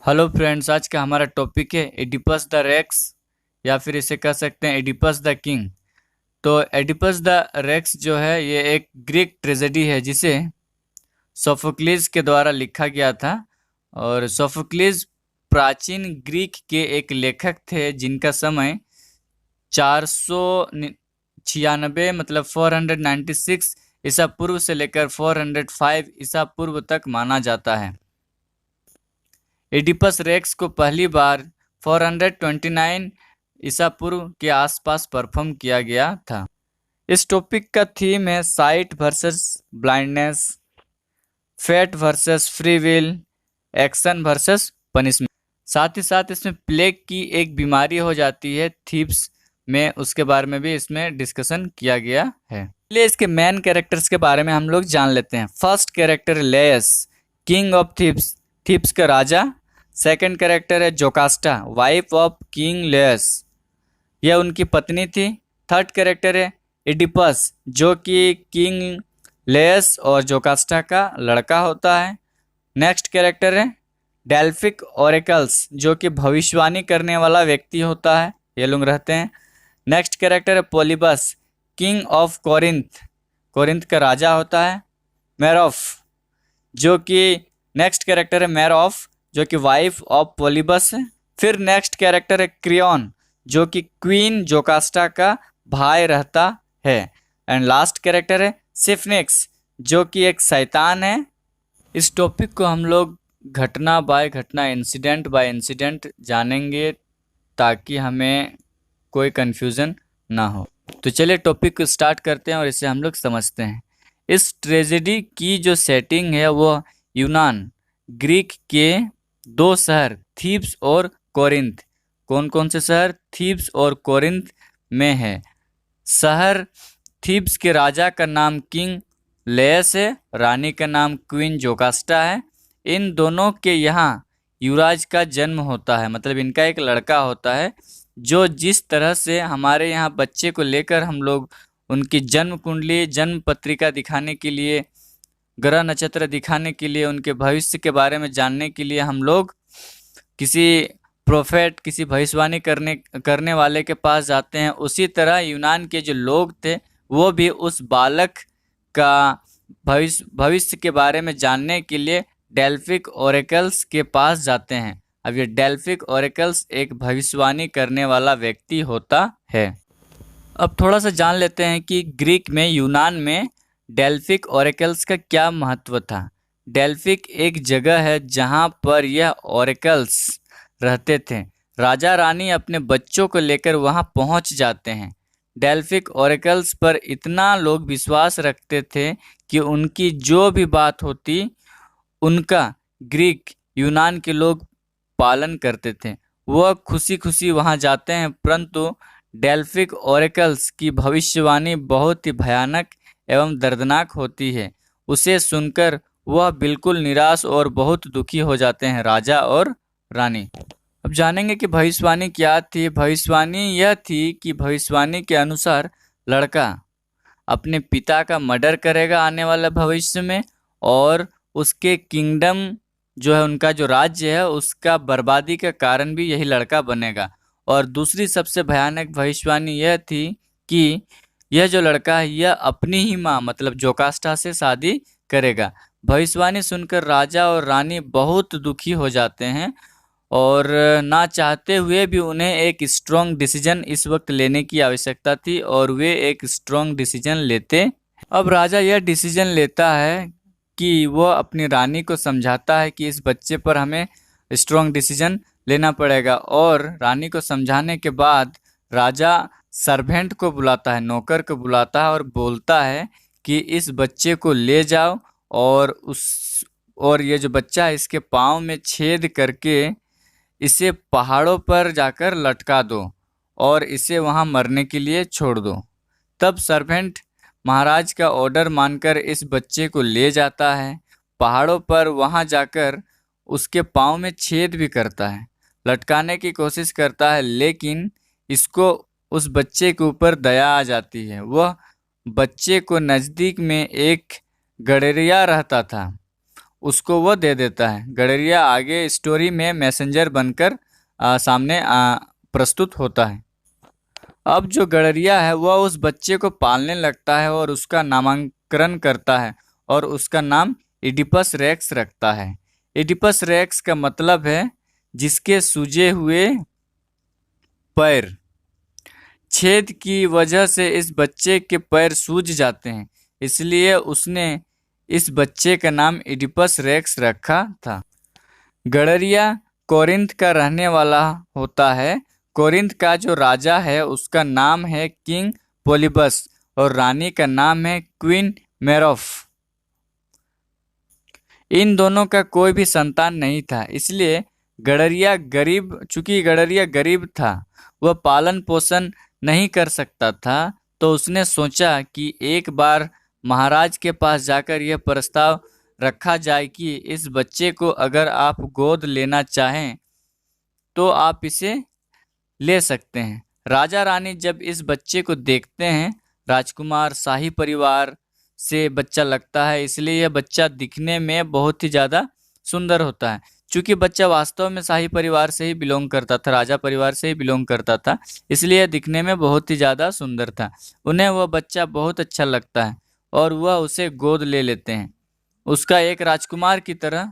Hello friends, आज का हमारा टॉपिक है एडिपस द रेक्स या फिर इसे कह सकते हैं एडिपस द किंग। तो एडिपस द रेक्स जो है ये एक ग्रीक ट्रेजेडी है जिसे सोफोक्लिस के द्वारा लिखा गया था। और सोफोक्लिस प्राचीन ग्रीक के एक लेखक थे जिनका समय 496 मतलब 496 ईसा पूर्व से लेकर 405 ईसा पूर्व तक माना जाता है। एडिपस रेक्स को पहली बार 429 ईसा पूर्व के आसपास परफॉर्म किया गया था। इस टॉपिक का थीम है sight versus blindness, fate versus free will, action versus punishment. साथ ही साथ इसमें प्लेग की एक बीमारी हो जाती है थीप्स में, उसके बारे में भी इसमें डिस्कशन किया गया है। चलिए इसके मेन कैरेक्टर्स के बारे में हम लोग जान लेते हैं। First character Laius, king of Thebes, Thebes का राजा। सेकंड कैरेक्टर है Jocasta, wife of king Laius, यह उनकी पत्नी थी। थर्ड कैरेक्टर है एडिपस जो कि किंग लेयस और जोकास्टा का लड़का होता है। नेक्स्ट कैरेक्टर है डेल्फिक ओरेकल्स जो कि भविष्यवाणी करने वाला व्यक्ति होता है, ये लोग रहते हैं। नेक्स्ट कैरेक्टर है पोलिबस, किंग ऑफ कोरिंथ, कोरिंथ का राजा होता है। मेरोफ जो कि नेक्स्ट कैरेक्टर है मेरोफ जो कि वाइफ ऑफ पोलिबस है। फिर नेक्स्ट कैरेक्टर है क्रियोन जो कि क्वीन जोकास्टा का भाई रहता है। एंड लास्ट कैरेक्टर है सिफनिक्स जो कि एक शैतान है। इस टॉपिक को हम लोग घटना बाय घटना, इंसिडेंट बाय इंसिडेंट जानेंगे ताकि हमें कोई कन्फ्यूज़न ना हो। तो चलिए टॉपिक को स्टार्ट करते हैं और इसे हम लोग समझते हैं। इस ट्रेजेडी की जो सेटिंग है वो यूनान, ग्रीक के दो शहर थीब्स और कोरिंथ। कौन कौन से शहर? थीब्स और कोरिंथ में है। शहर थीब्स के राजा का नाम किंग लेयस है, रानी का नाम क्वीन जोकास्टा है। इन दोनों के यहाँ युवराज का जन्म होता है, मतलब इनका एक लड़का होता है जो जिस तरह से हमारे यहाँ बच्चे को लेकर हम लोग उनकी जन्म कुंडली, जन्म पत्रिका दिखाने के लिए, ग्रह नक्षत्र दिखाने के लिए, उनके भविष्य के बारे में जानने के लिए हम लोग किसी प्रोफेट, किसी भविष्यवाणी करने वाले के पास जाते हैं, उसी तरह यूनान के जो लोग थे वो भी उस बालक का भविष्य के बारे में जानने के लिए डेल्फिक ओरेकल्स के पास जाते हैं। अब ये डेल्फिक ओरेकल्स एक भविष्यवाणी करने वाला व्यक्ति होता है। अब थोड़ा सा जान लेते हैं कि ग्रीक में, यूनान में डेल्फिक ओरेकल्स का क्या महत्व था। डेल्फिक एक जगह है जहाँ पर यह ओरेकल्स रहते थे। राजा रानी अपने बच्चों को लेकर वहाँ पहुँच जाते हैं। डेल्फिक ओरेकल्स पर इतना लोग विश्वास रखते थे कि उनकी जो भी बात होती उनका ग्रीक, यूनान के लोग पालन करते थे। वह खुशी खुशी वहाँ जाते हैं, परंतु डेल्फिक ओरेकल्स की भविष्यवाणी बहुत ही भयानक एवं दर्दनाक होती है। उसे सुनकर वह बिल्कुल निराश और बहुत दुखी हो जाते हैं राजा और रानी। अब जानेंगे कि भविष्यवाणी क्या थी। भविष्यवाणी यह थी कि भविष्यवाणी के अनुसार लड़का अपने पिता का मर्डर करेगा आने वाले भविष्य में, और उसके किंगडम जो है, उनका जो राज्य है, उसका बर्बादी का कारण भी यही लड़का बनेगा। और दूसरी सबसे भयानक भविष्यवाणी यह थी कि यह जो लड़का है यह अपनी ही माँ मतलब जोकास्टा से शादी करेगा। भविष्यवाणी सुनकर राजा और रानी बहुत दुखी हो जाते हैं और ना चाहते हुए भी उन्हें एक स्ट्रॉन्ग डिसीजन इस वक्त लेने की आवश्यकता थी और वे एक स्ट्रॉन्ग डिसीजन लेते। अब राजा यह डिसीजन लेता है कि वह अपनी रानी को समझाता है कि इस बच्चे पर हमें स्ट्रॉन्ग डिसीजन लेना पड़ेगा। और रानी को समझाने के बाद राजा सर्वेंट को बुलाता है, नौकर को बुलाता है और बोलता है कि इस बच्चे को ले जाओ और ये जो बच्चा है इसके पाँव में छेद करके इसे पहाड़ों पर जाकर लटका दो और इसे वहाँ मरने के लिए छोड़ दो। तब सर्वेंट महाराज का ऑर्डर मानकर इस बच्चे को ले जाता है पहाड़ों पर। वहाँ जाकर उसके पाँव में छेद भी करता है, लटकाने की कोशिश करता है, लेकिन इसको उस बच्चे के ऊपर दया आ जाती है। वह बच्चे को नज़दीक में एक गडरिया रहता था, उसको वो दे देता है। गडरिया आगे स्टोरी में मैसेंजर बनकर सामने प्रस्तुत होता है। अब जो गडरिया है वह उस बच्चे को पालने लगता है और उसका नामकरण करता है और उसका नाम इडिपस रेक्स रखता है। इडिपस रेक्स का मतलब है जिसके सूजे हुए पैर। छेद की वजह से इस बच्चे के पैर सूज जाते हैं, इसलिए उसने इस बच्चे का नाम इडिपस रेक्स रखा था। गडरिया कोरिंथ का रहने वाला होता है। कोरिंथ का जो राजा है उसका नाम है किंग पोलिबस और रानी का नाम है क्वीन मेरोफ। इन दोनों का कोई भी संतान नहीं था, इसलिए चूंकि गडरिया गरीब था, वह पालन पोषण नहीं कर सकता था, तो उसने सोचा कि एक बार महाराज के पास जाकर यह प्रस्ताव रखा जाए कि इस बच्चे को अगर आप गोद लेना चाहें तो आप इसे ले सकते हैं। राजा रानी जब इस बच्चे को देखते हैं, राजकुमार शाही परिवार से बच्चा लगता है, इसलिए यह बच्चा दिखने में बहुत ही ज़्यादा सुंदर होता है। चूंकि बच्चा वास्तव में शाही परिवार से ही बिलोंग करता था, राजा परिवार से ही बिलोंग करता था, इसलिए यह दिखने में बहुत ही ज़्यादा सुंदर था। उन्हें वह बच्चा बहुत अच्छा लगता है और वह उसे गोद ले लेते हैं। उसका एक राजकुमार की तरह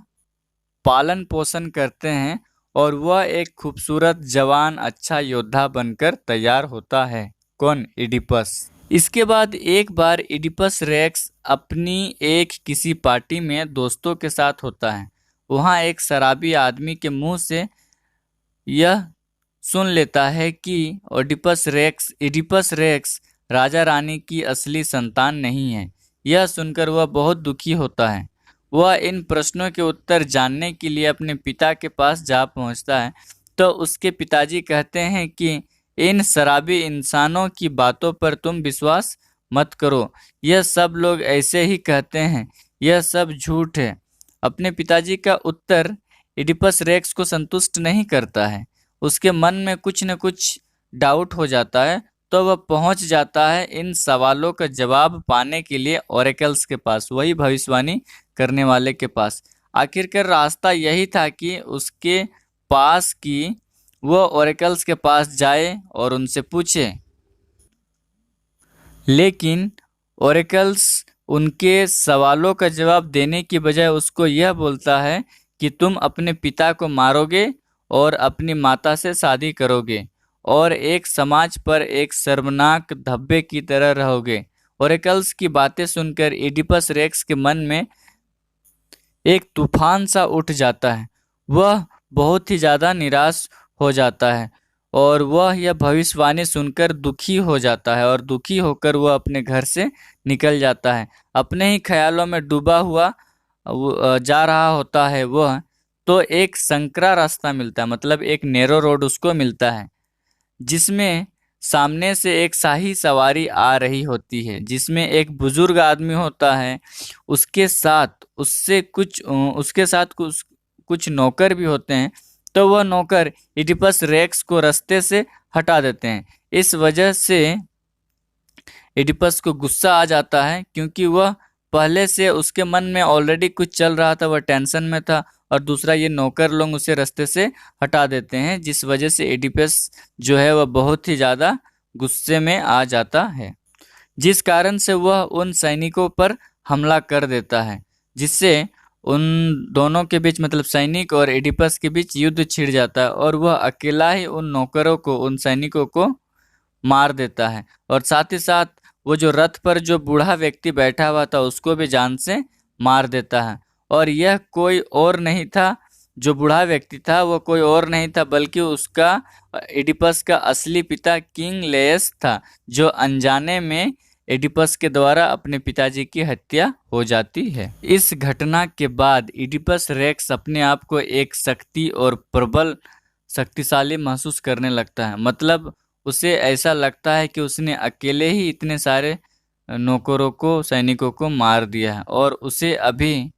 पालन पोषण करते हैं और वह एक खूबसूरत जवान अच्छा योद्धा बनकर तैयार होता है। कौन? इडिपस। इसके बाद एक बार इडिपस रेक्स अपनी किसी पार्टी में दोस्तों के साथ होता है। वहाँ एक शराबी आदमी के मुंह से यह सुन लेता है कि इडिपस रेक्स राजा रानी की असली संतान नहीं है। यह सुनकर वह बहुत दुखी होता है। वह इन प्रश्नों के उत्तर जानने के लिए अपने पिता के पास जा पहुंचता है, तो उसके पिताजी कहते हैं कि इन शराबी इंसानों की बातों पर तुम विश्वास मत करो, यह सब लोग ऐसे ही कहते हैं, यह सब झूठ है। अपने पिताजी का उत्तर इडिपस रेक्स को संतुष्ट नहीं करता है। उसके मन में कुछ न कुछ डाउट हो जाता है, तो वह पहुंच जाता है इन सवालों का जवाब पाने के लिए ओरेकल्स के पास, वही भविष्यवाणी करने वाले के पास। आखिरकार रास्ता यही था कि उसके पास कि वह ओरेकल्स के पास जाए और उनसे पूछे, लेकिन ओरेकल्स उनके सवालों का जवाब देने की बजाय उसको यह बोलता है कि तुम अपने पिता को मारोगे और अपनी माता से शादी करोगे और एक समाज पर एक शर्मनाक धब्बे की तरह रहोगे। ओरेकल्स की बातें सुनकर इडिपस रेक्स के मन में एक तूफान सा उठ जाता है। वह बहुत ही ज़्यादा निराश हो जाता है और वह यह भविष्यवाणी सुनकर दुखी हो जाता है और दुखी होकर वह अपने घर से निकल जाता है। अपने ही ख्यालों में डूबा हुआ जा रहा होता है वह, तो एक संकरा रास्ता मिलता है, मतलब एक नैरो रोड उसको मिलता है, जिसमें सामने से एक शाही सवारी आ रही होती है, जिसमें एक बुजुर्ग आदमी होता है। उसके साथ कुछ नौकर भी होते हैं, तो वह नौकर इडिपस रेक्स को रास्ते से हटा देते हैं। इस वजह से इडिपस को गुस्सा आ जाता है, क्योंकि वह पहले से उसके मन में ऑलरेडी कुछ चल रहा था, वह टेंशन में था, और दूसरा ये नौकर लोग उसे रास्ते से हटा देते हैं, जिस वजह से इडिपस जो है वह बहुत ही ज़्यादा गुस्से में आ जाता है, जिस कारण से वह उन सैनिकों पर हमला कर देता है, जिससे उन दोनों के बीच, मतलब सैनिक और इडिपस के बीच युद्ध छिड़ जाता है और वह अकेला ही उन सैनिकों को मार देता है। और साथ ही साथ वो जो रथ पर जो बूढ़ा व्यक्ति बैठा हुआ था उसको भी जान से मार देता है। और यह कोई और नहीं था, जो बूढ़ा व्यक्ति था वो कोई और नहीं था बल्कि उसका इडिपस का असली पिता किंग लेयस था, जो अनजाने में इडिपस के द्वारा अपने पिताजी की हत्या हो जाती है। इस घटना के बाद इडिपस रेक्स अपने आप को एक शक्तिशाली महसूस करने लगता है। मतलब उसे ऐसा लगता है कि उसने अकेले ही इतने सारे नौकरों को, सैनिकों को मार दिया है और उसे अभी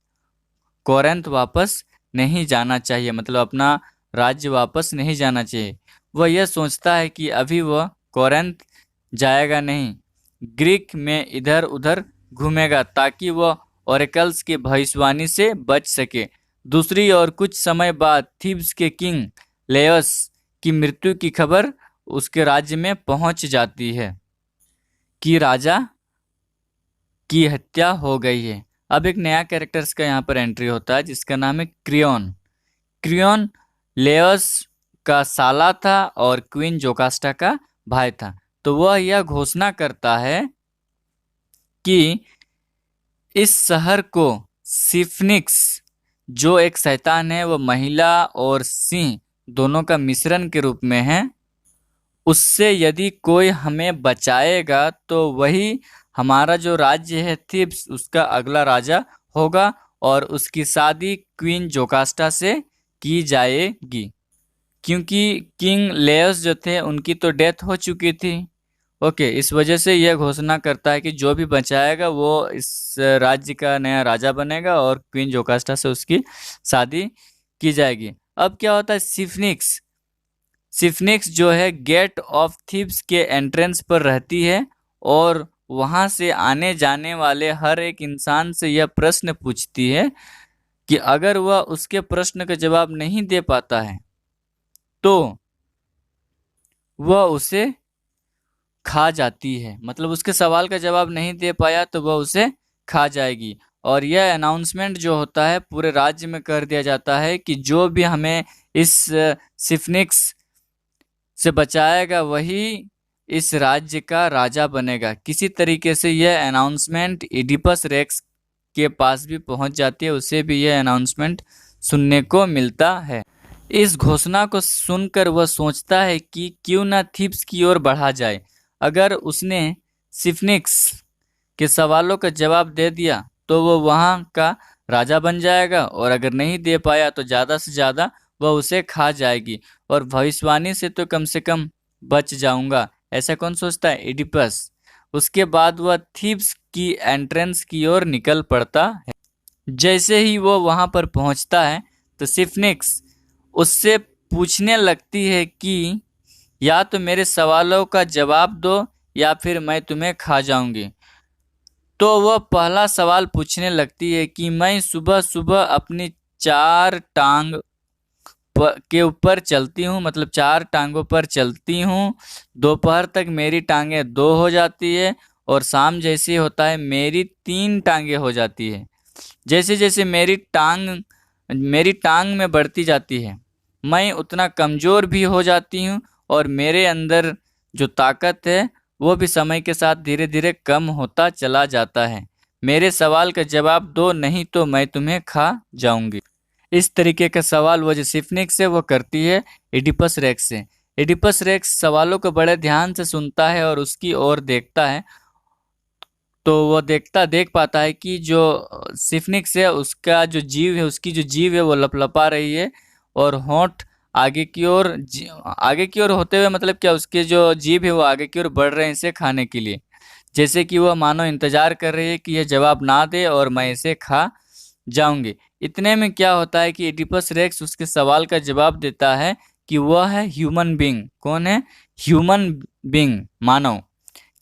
कोरिन्थ वापस नहीं जाना चाहिए, मतलब अपना राज्य वापस नहीं जाना चाहिए। वह यह सोचता है कि अभी वह कोरिन्थ जाएगा नहीं, ग्रीक में इधर उधर घूमेगा, ताकि वह ओरेकल्स की भविष्यवाणी से बच सके। दूसरी ओर कुछ समय बाद थीब्स के किंग लेयस की मृत्यु की खबर उसके राज्य में पहुंच जाती है कि राजा की हत्या हो गई है। अब एक नया कैरेक्टर्स का यहाँ पर एंट्री होता है जिसका नाम है क्रियोन। क्रियोन लेयस का साला था और क्वीन जोकास्टा का भाई था। तो वह यह घोषणा करता है कि इस शहर को सिफनिक्स, जो एक शैतान है, वह महिला और सिंह दोनों का मिश्रण के रूप में है, उससे यदि कोई हमें बचाएगा तो वही हमारा जो राज्य है थिब्स उसका अगला राजा होगा और उसकी शादी क्वीन जोकास्टा से की जाएगी, क्योंकि किंग लेयस जो थे उनकी तो डेथ हो चुकी थी। ओके, इस वजह से यह घोषणा करता है कि जो भी बचाएगा वो इस राज्य का नया राजा बनेगा और क्वीन जोकास्टा से उसकी शादी की जाएगी। अब क्या होता है, सिफनिक्स सिफनिक्स जो है गेट ऑफ थीब्स के एंट्रेंस पर रहती है और वहां से आने जाने वाले हर एक इंसान से यह प्रश्न पूछती है कि अगर वह उसके प्रश्न का जवाब नहीं दे पाता है तो वह उसे खा जाती है। मतलब उसके सवाल का जवाब नहीं दे पाया तो वह उसे खा जाएगी। और यह अनाउंसमेंट जो होता है पूरे राज्य में कर दिया जाता है कि जो भी हमें इस सिफनिक्स से बचाएगा वही इस राज्य का राजा बनेगा। किसी तरीके से यह अनाउंसमेंट इडिपस रेक्स के पास भी पहुंच जाती है, उसे भी यह अनाउंसमेंट सुनने को मिलता है। इस घोषणा को सुनकर वह सोचता है कि क्यों ना थीब्स की ओर बढ़ा जाए। अगर उसने सिफनिक्स के सवालों का जवाब दे दिया तो वह वहां का राजा बन जाएगा और अगर नहीं दे पाया तो ज़्यादा से ज़्यादा वह उसे खा जाएगी और भविष्यवाणी से तो कम से कम बच जाऊंगा, ऐसा कौन सोचता है, इडिपस। उसके बाद वह थीब्स की एंट्रेंस की ओर निकल पड़ता है। जैसे ही वो वहां पर पहुंचता है तो सिफनिक्स उससे पूछने लगती है कि या तो मेरे सवालों का जवाब दो या फिर मैं तुम्हें खा जाऊंगी। तो वह पहला सवाल पूछने लगती है कि मैं सुबह सुबह अपनी 4 टांग के ऊपर चलती हूँ, मतलब 4 टांगों पर चलती हूँ, दोपहर तक मेरी टांगें 2 हो जाती है और शाम जैसे होता है मेरी 3 टांगें हो जाती है। जैसे जैसे मेरी टांग में बढ़ती जाती है मैं उतना कमज़ोर भी हो जाती हूँ और मेरे अंदर जो ताकत है वो भी समय के साथ धीरे धीरे कम होता चला जाता है। मेरे सवाल का जवाब दो नहीं तो मैं तुम्हें खा जाऊंगी। इस तरीके का सवाल वो जो सिफनिक्स है वो करती है इडिपस रेक्स से। इडिपस रेक्स सवालों को बड़े ध्यान से सुनता है और उसकी ओर देखता है तो वो देख पाता है कि जो सिफनिक्स है उसका जो जीव है, उसकी जो जीव है वो लपलपा रही है और होंठ आगे की ओर होते हुए, मतलब क्या उसके जो जीभ है वो आगे की ओर बढ़ रहे हैं इसे खाने के लिए, जैसे कि वह मानो इंतजार कर रही है कि यह जवाब ना दे और मैं इसे खा जाऊंगी। इतने में क्या होता है कि एडिपस रेक्स उसके सवाल का जवाब देता है कि वह है ह्यूमन बीइंग। कौन है? ह्यूमन बीइंग, मानव।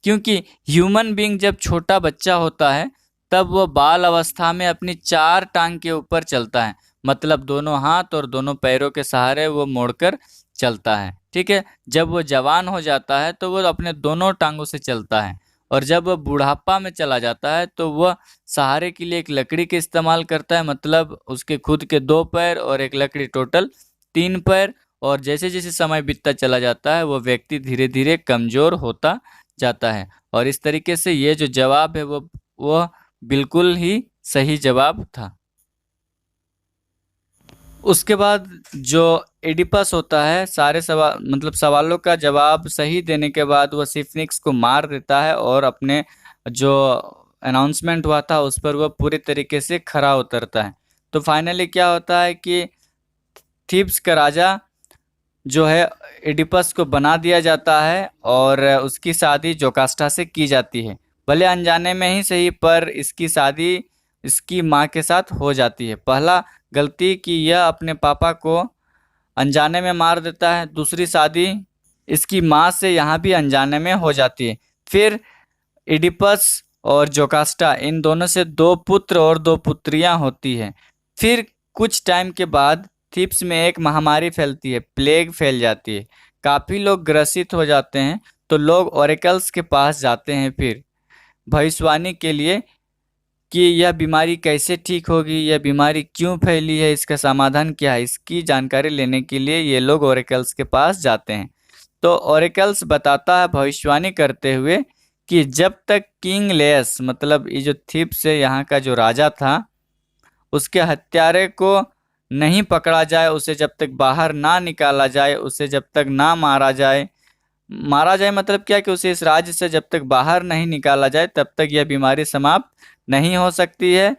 क्योंकि ह्यूमन बीइंग जब छोटा बच्चा होता है तब वह बाल अवस्था में अपनी 4 टांग के ऊपर चलता है, मतलब दोनों हाथ और दोनों पैरों के सहारे वो मोड़कर चलता है। ठीक है, जब वो जवान हो जाता है तो वो अपने दोनों टांगों से चलता है और जब वह बुढ़ापा में चला जाता है तो वह सहारे के लिए एक लकड़ी के इस्तेमाल करता है, मतलब उसके खुद के 2 पैर और एक लकड़ी, टोटल 3 पैर। और जैसे जैसे समय बीतता चला जाता है वो व्यक्ति धीरे धीरे कमजोर होता जाता है। और इस तरीके से ये जो जवाब है वो बिल्कुल ही सही जवाब था। उसके बाद जो एडिपस होता है सारे सवालों का जवाब सही देने के बाद वह सिफनिक्स को मार देता है और अपने जो अनाउंसमेंट हुआ था उस पर वह पूरी तरीके से खरा उतरता है। तो फाइनली क्या होता है कि थीब्स का राजा जो है एडिपस को बना दिया जाता है और उसकी शादी जोकास्टा से की जाती है। भले अनजाने में ही सही, पर इसकी शादी इसकी माँ के साथ हो जाती है। पहला गलती कि यह अपने पापा को अनजाने में मार देता है, दूसरी शादी इसकी माँ से यहाँ भी अनजाने में हो जाती है। फिर एडिपस और जोकास्टा, इन दोनों से 2 पुत्र और 2 पुत्रियां होती हैं। फिर कुछ टाइम के बाद थीब्स में एक महामारी फैलती है, प्लेग फैल जाती है, काफ़ी लोग ग्रसित हो जाते हैं। तो लोग ओरेकल्स के पास जाते हैं फिर भविष्यवाणी के लिए कि यह बीमारी कैसे ठीक होगी, यह बीमारी क्यों फैली है, इसका समाधान क्या है, इसकी जानकारी लेने के लिए ये लोग ओरेकल्स के पास जाते हैं। तो ओरेकल्स बताता है भविष्यवाणी करते हुए कि जब तक किंग लेयस, मतलब ये जो थीब्स है यहाँ का जो राजा था, उसके हत्यारे को नहीं पकड़ा जाए, उसे जब तक बाहर ना निकाला जाए, उसे जब तक ना मारा जाए, मारा जाए मतलब क्या कि उसे इस राज्य से जब तक बाहर नहीं निकाला जाए तब तक यह बीमारी समाप्त नहीं हो सकती है,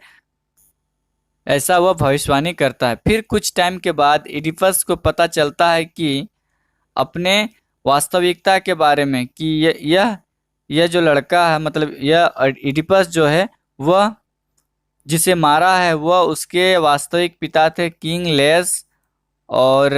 ऐसा वह भविष्यवाणी करता है। फिर कुछ टाइम के बाद इडिपस को पता चलता है कि अपने वास्तविकता के बारे में कि यह जो लड़का है, मतलब यह इडिपस जो है वह जिसे मारा है वह उसके वास्तविक पिता थे किंग लेयस, और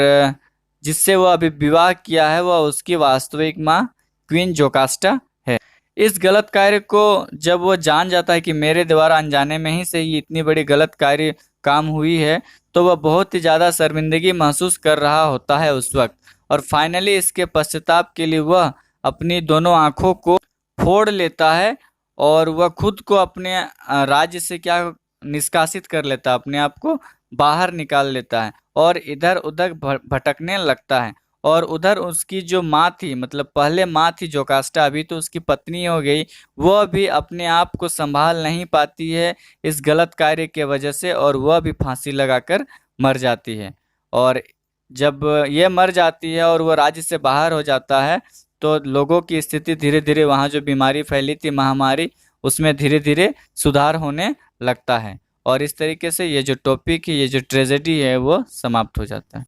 जिससे वह अभी विवाह किया है वह उसकी वास्तविक माँ क्वीन जोकास्टा है। इस गलत कार्य को जब वह जान जाता है कि मेरे द्वारा अनजाने में ही से ये इतनी बड़ी गलत कार्य काम हुई है, तो वह बहुत ही ज़्यादा शर्मिंदगी महसूस कर रहा होता है उस वक्त। और फाइनली इसके पश्चाताप के लिए वह अपनी दोनों आँखों को फोड़ लेता है और वह खुद को अपने राज्य से क्या निष्कासित कर लेता है, अपने आप को बाहर निकाल लेता है और इधर उधर भटकने लगता है। और उधर उसकी जो माँ थी, मतलब पहले माँ थी जोकास्टा, अभी तो उसकी पत्नी हो गई, वह भी अपने आप को संभाल नहीं पाती है इस गलत कार्य के वजह से, और वह भी फांसी लगाकर मर जाती है। और जब ये मर जाती है और वह राज्य से बाहर हो जाता है, तो लोगों की स्थिति धीरे धीरे, वहाँ जो बीमारी फैली थी महामारी, उसमें धीरे धीरे सुधार होने लगता है। और इस तरीके से ये जो टॉपिक है, ये जो ट्रेजेडी है, वो समाप्त हो जाता है।